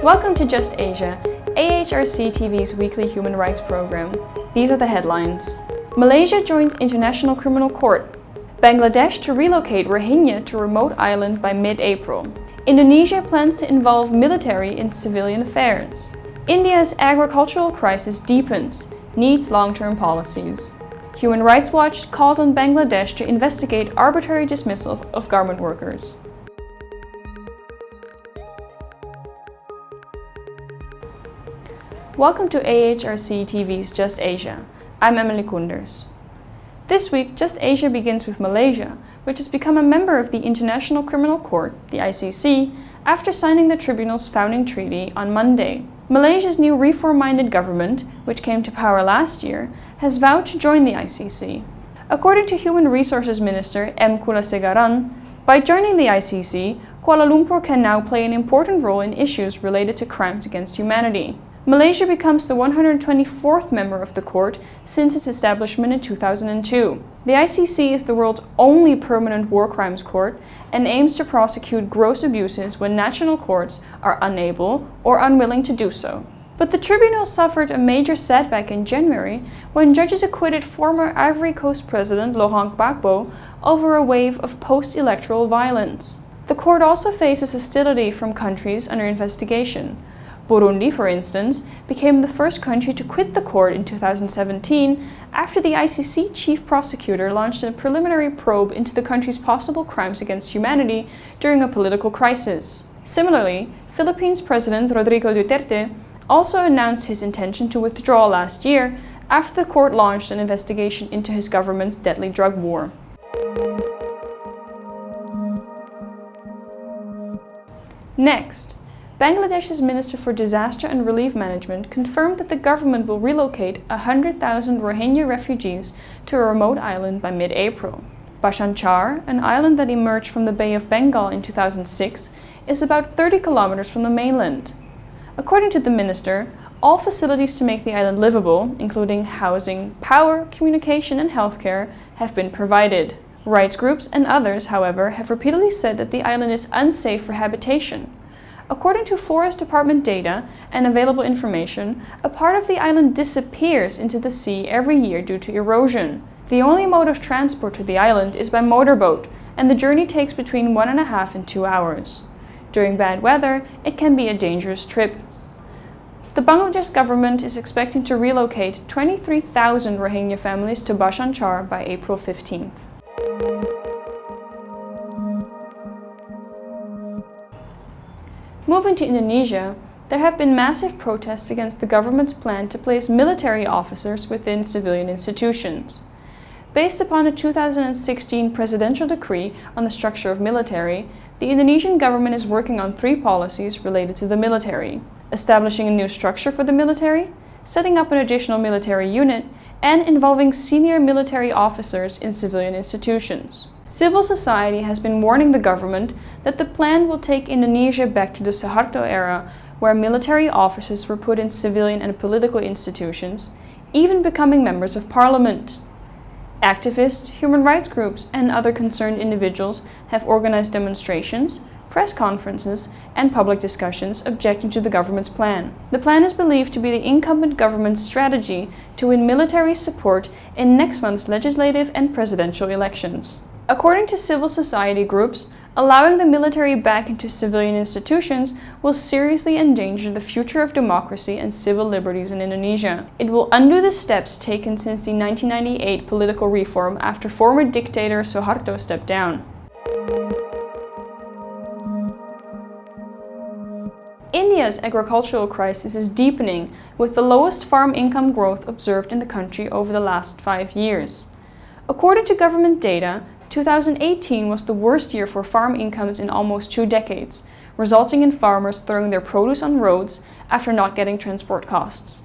Welcome to Just Asia, AHRC TV's weekly human rights program. These are the headlines. Malaysia joins International Criminal Court. Bangladesh to relocate Rohingya to remote island by mid-April. Indonesia plans to involve military in civilian affairs. India's agricultural crisis deepens, needs long-term policies. Human Rights Watch calls on Bangladesh to investigate arbitrary dismissal of garment workers. Welcome to AHRC TV's Just Asia. I'm Emily Koenders. This week, Just Asia begins with Malaysia, which has become a member of the International Criminal Court, the ICC, after signing the tribunal's founding treaty on Monday. Malaysia's new reform-minded government, which came to power last year, has vowed to join the ICC. According to Human Resources Minister M. Kulasegaran, by joining the ICC, Kuala Lumpur can now play an important role in issues related to crimes against humanity. Malaysia becomes the 124th member of the court since its establishment in 2002. The ICC is the world's only permanent war crimes court and aims to prosecute gross abuses when national courts are unable or unwilling to do so. But the tribunal suffered a major setback in January when judges acquitted former Ivory Coast President Laurent Gbagbo over a wave of post-electoral violence. The court also faces hostility from countries under investigation. Burundi, for instance, became the first country to quit the court in 2017 after the ICC chief prosecutor launched a preliminary probe into the country's possible crimes against humanity during a political crisis. Similarly, Philippines President Rodrigo Duterte also announced his intention to withdraw last year after the court launched an investigation into his government's deadly drug war. Next, Bangladesh's Minister for Disaster and Relief Management confirmed that the government will relocate 100,000 Rohingya refugees to a remote island by mid-April. Bhashan Char, an island that emerged from the Bay of Bengal in 2006, is about 30 kilometers from the mainland. According to the minister, all facilities to make the island livable, including housing, power, communication and healthcare, have been provided. Rights groups and others, however, have repeatedly said that the island is unsafe for habitation. According to Forest Department data and available information, a part of the island disappears into the sea every year due to erosion. The only mode of transport to the island is by motorboat, and the journey takes between 1.5 and 2 hours. During bad weather, it can be a dangerous trip. The Bangladesh government is expecting to relocate 23,000 Rohingya families to Bhashan Char by April 15th. Moving to Indonesia, there have been massive protests against the government's plan to place military officers within civilian institutions. Based upon a 2016 presidential decree on the structure of military, the Indonesian government is working on 3 policies related to the military: establishing a new structure for the military, setting up an additional military unit, and involving senior military officers in civilian institutions. Civil society has been warning the government that the plan will take Indonesia back to the Suharto era, where military officers were put in civilian and political institutions, even becoming members of parliament. Activists, human rights groups, and other concerned individuals have organized demonstrations, press conferences, and public discussions objecting to the government's plan. The plan is believed to be the incumbent government's strategy to win military support in next month's legislative and presidential elections. According to civil society groups, allowing the military back into civilian institutions will seriously endanger the future of democracy and civil liberties in Indonesia. It will undo the steps taken since the 1998 political reform after former dictator Suharto stepped down. India's agricultural crisis is deepening, with the lowest farm income growth observed in the country over the last 5 years. According to government data, 2018 was the worst year for farm incomes in almost 2 decades, resulting in farmers throwing their produce on roads after not getting transport costs.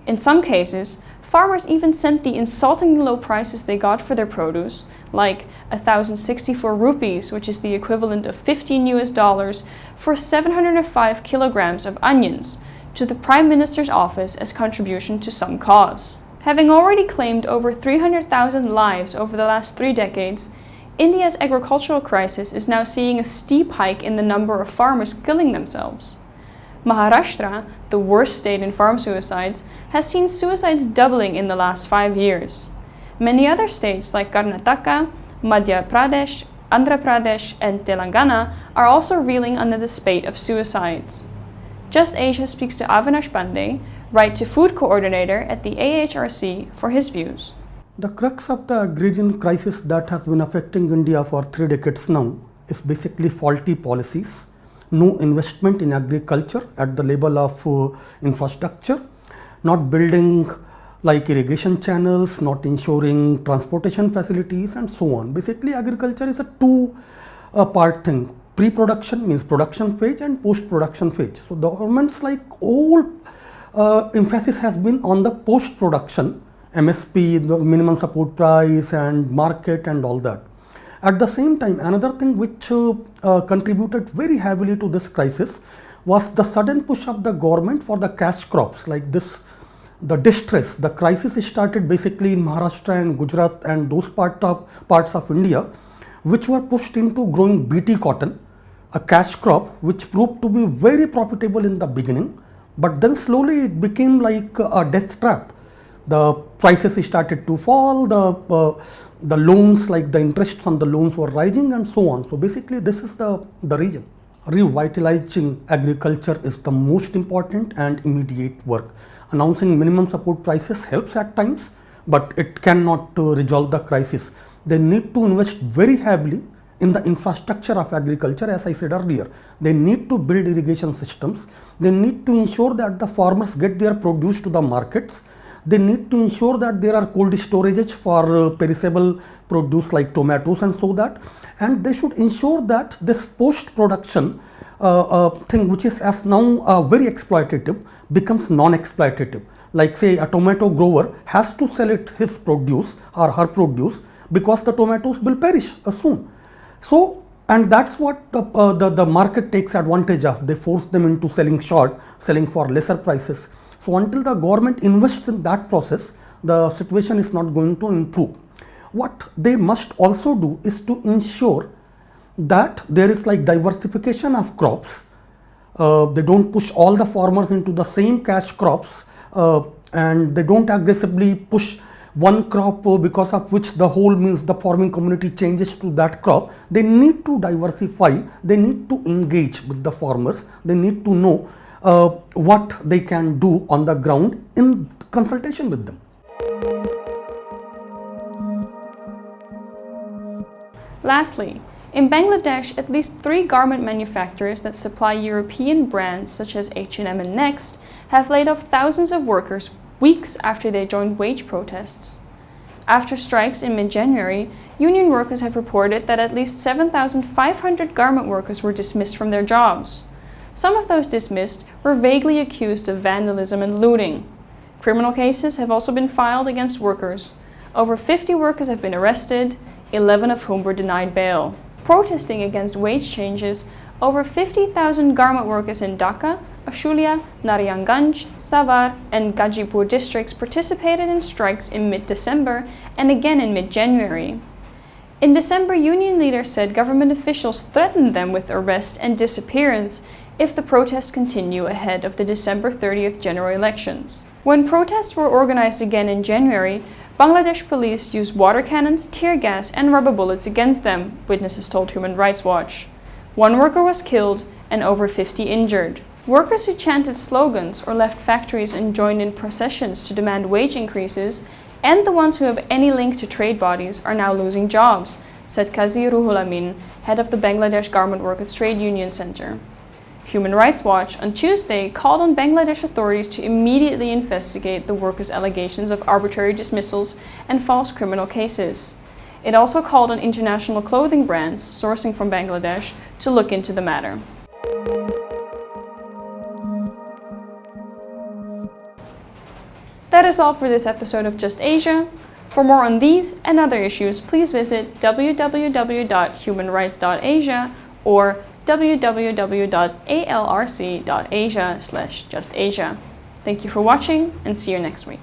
In some cases, farmers even sent the insultingly low prices they got for their produce, like 1,064 rupees, which is the equivalent of $15 for 705 kilograms of onions, to the Prime Minister's office as contribution to some cause. Having already claimed over 300,000 lives over the last 3 decades, India's agricultural crisis is now seeing a steep hike in the number of farmers killing themselves. Maharashtra, the worst state in farm suicides, has seen suicides doubling in the last 5 years. Many other states like Karnataka, Madhya Pradesh, Andhra Pradesh, and Telangana are also reeling under the spate of suicides. Just Asia speaks to Avinash Pandey, Right to Food Coordinator at the AHRC, for his views. The crux of the agrarian crisis that has been affecting India for 3 decades now is basically faulty policies, no investment in agriculture at the level of infrastructure, not building like irrigation channels, not ensuring transportation facilities and so on. Basically agriculture is a two-part thing. Pre-production means production phase and post-production phase. So the government's like all emphasis has been on the post-production, MSP, the minimum support price and market and all that. At the same time, another thing which contributed very heavily to this crisis was the sudden push of the government for the cash crops like this. The distress, the crisis started basically in Maharashtra and Gujarat and those parts of India, which were pushed into growing BT cotton, a cash crop which proved to be very profitable in the beginning, but then slowly it became like a death trap. The prices started to fall, the loans, like the interest on the loans were rising and so on. So basically this is the reason. Revitalizing agriculture is the most important and immediate work. Announcing minimum support prices helps at times, but it cannot resolve the crisis. They need to invest very heavily in the infrastructure of agriculture, as I said earlier. They need to build irrigation systems. They need to ensure that the farmers get their produce to the markets. They need to ensure that there are cold storages for perishable produce like tomatoes and so that. And they should ensure that this post-production thing, which is as now very exploitative, becomes non-exploitative. Like say a tomato grower has to sell his produce or her produce because the tomatoes will perish soon. So, and that's what the market takes advantage of. They force them into selling short, selling for lesser prices. So until the government invests in that process, the situation is not going to improve. What they must also do is to ensure that there is like diversification of crops. They don't push all the farmers into the same cash crops and they don't aggressively push one crop because of which the whole means the farming community changes to that crop. They need to diversify, they need to engage with the farmers, they need to know what they can do on the ground in consultation with them. Lastly, in Bangladesh, at least 3 garment manufacturers that supply European brands such as H&M and Next have laid off thousands of workers weeks after they joined wage protests. After strikes in mid-January, union workers have reported that at least 7,500 garment workers were dismissed from their jobs. Some of those dismissed were vaguely accused of vandalism and looting. Criminal cases have also been filed against workers. Over 50 workers have been arrested, 11 of whom were denied bail. Protesting against wage changes, over 50,000 garment workers in Dhaka, Ashulia, Narayanganj, Savar, and Gajipur districts participated in strikes in mid-December and again in mid-January. In December, union leaders said government officials threatened them with arrest and disappearance if the protests continue ahead of the December 30th general elections. When protests were organized again in January, Bangladesh police used water cannons, tear gas, and rubber bullets against them, witnesses told Human Rights Watch. 1 worker was killed and over 50 injured. Workers who chanted slogans or left factories and joined in processions to demand wage increases, and the ones who have any link to trade bodies, are now losing jobs, said Qazi Ruhul Amin, head of the Bangladesh Garment Workers Trade Union Center. Human Rights Watch on Tuesday called on Bangladesh authorities to immediately investigate the workers' allegations of arbitrary dismissals and false criminal cases. It also called on international clothing brands sourcing from Bangladesh to look into the matter. That is all for this episode of Just Asia. For more on these and other issues, please visit www.humanrights.asia or www.alrc.asia/justasia. Thank you for watching and see you next week.